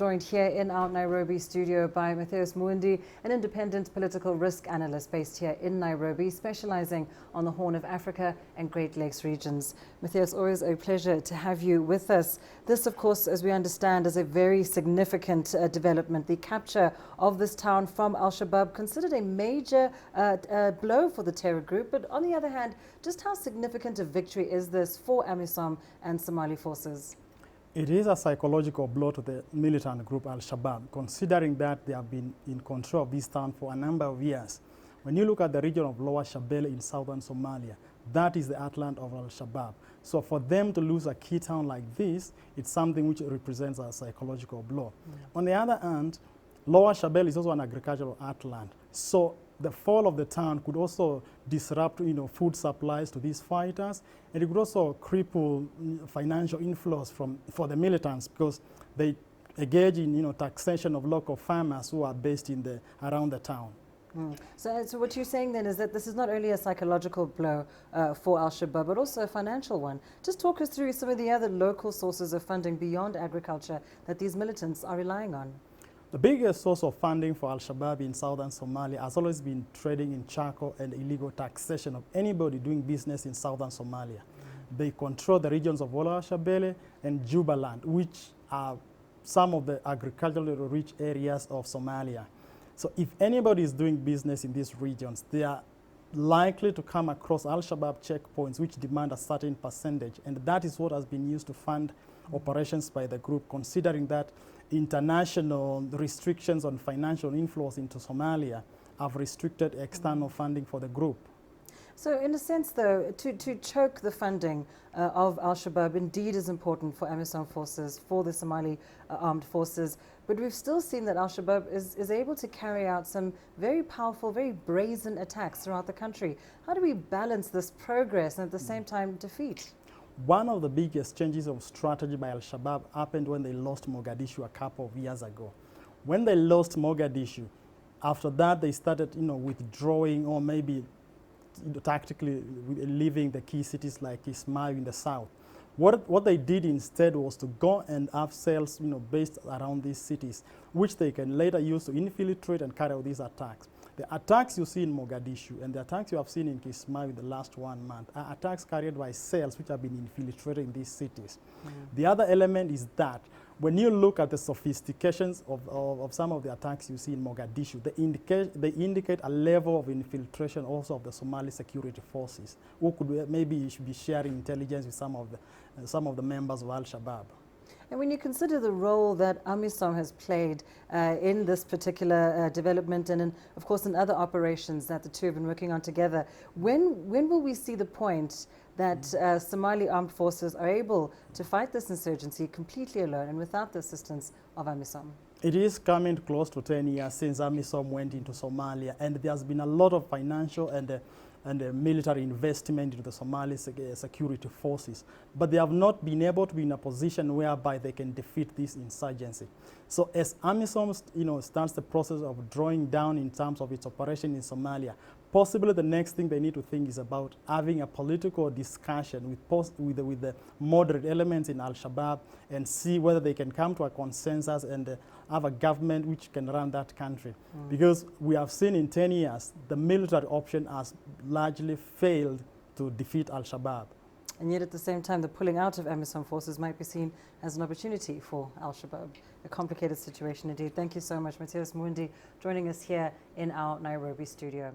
Joined here in our Nairobi studio by Mathius Muindi, an independent political risk analyst based here in Nairobi, specializing on the Horn of Africa and Great Lakes regions. Mathius, always a pleasure to have you with us. This, of course, as we understand, is a very significant development. The capture of this town from Al-Shabaab, considered a major blow for the terror group. But on the other hand, just how significant a victory is this for AMISOM and Somali forces? It is a psychological blow to the militant group Al-Shabaab, considering that they have been in control of this town for a number of years. When you look at the region of Lower Shabelle in southern Somalia, that is the heartland of Al-Shabaab. So for them to lose a key town like this, it's something which represents a psychological blow. On the other hand, Lower Shabelle is also an agricultural heartland. So the fall of the town could also disrupt, food supplies to these fighters, and it could also cripple financial inflows for the militants, because they engage in, taxation of local farmers who are based around the town. So what you're saying then is that this is not only a psychological blow for Al-Shabaab, but also a financial one. Just talk us through some of the other local sources of funding beyond agriculture that these militants are relying on. The biggest source of funding for Al-Shabaab in southern Somalia has always been trading in charcoal and illegal taxation of anybody doing business in southern Somalia. They control the regions of Lower Shabelle and Jubaland, which are some of the agriculturally rich areas of Somalia. So if anybody is doing business in these regions, they are likely to come across Al-Shabaab checkpoints which demand a certain percentage, and that is what has been used to fund operations by the group, considering that international restrictions on financial inflows into Somalia have restricted external funding for the group. So in a sense, though, to choke the funding of Al-Shabaab indeed is important for AMISOM forces, for the Somali armed forces, but we've still seen that Al-Shabaab is able to carry out some very powerful, very brazen attacks throughout the country. How do we balance this progress and at the same time defeat? One of the biggest changes of strategy by Al-Shabaab happened when they lost Mogadishu a couple of years ago. When they lost Mogadishu, after that they started, withdrawing, or maybe tactically leaving the key cities like Kismayo in the south. What they did instead was to go and have cells, based around these cities, which they can later use to infiltrate and carry out these attacks. The attacks you see in Mogadishu and the attacks you have seen in Kismayo in the last 1 month are attacks carried by cells which have been infiltrating these cities. The other element is that when you look at the sophistications of some of the attacks you see in Mogadishu, they indicate a level of infiltration also of the Somali security forces, who could maybe be sharing intelligence with some of the members of Al-Shabaab. And when you consider the role that AMISOM has played in this particular development and, of course, in other operations that the two have been working on together, when will we see the point that Somali armed forces are able to fight this insurgency completely alone and without the assistance of AMISOM? It is coming close to 10 years since AMISOM went into Somalia, and there's been a lot of financial and military investment into the Somali security forces, but they have not been able to be in a position whereby they can defeat this insurgency. So as AMISOM starts the process of drawing down in terms of its operation in Somalia, possibly the next thing they need to think is about having a political discussion with the moderate elements in Al-Shabaab and see whether they can come to a consensus and have a government which can run that country. Because we have seen in 10 years, the military option has largely failed to defeat Al-Shabaab. And yet at the same time, the pulling out of AMISOM forces might be seen as an opportunity for Al-Shabaab. A complicated situation indeed. Thank you so much, Mathius Muindi, joining us here in our Nairobi studio.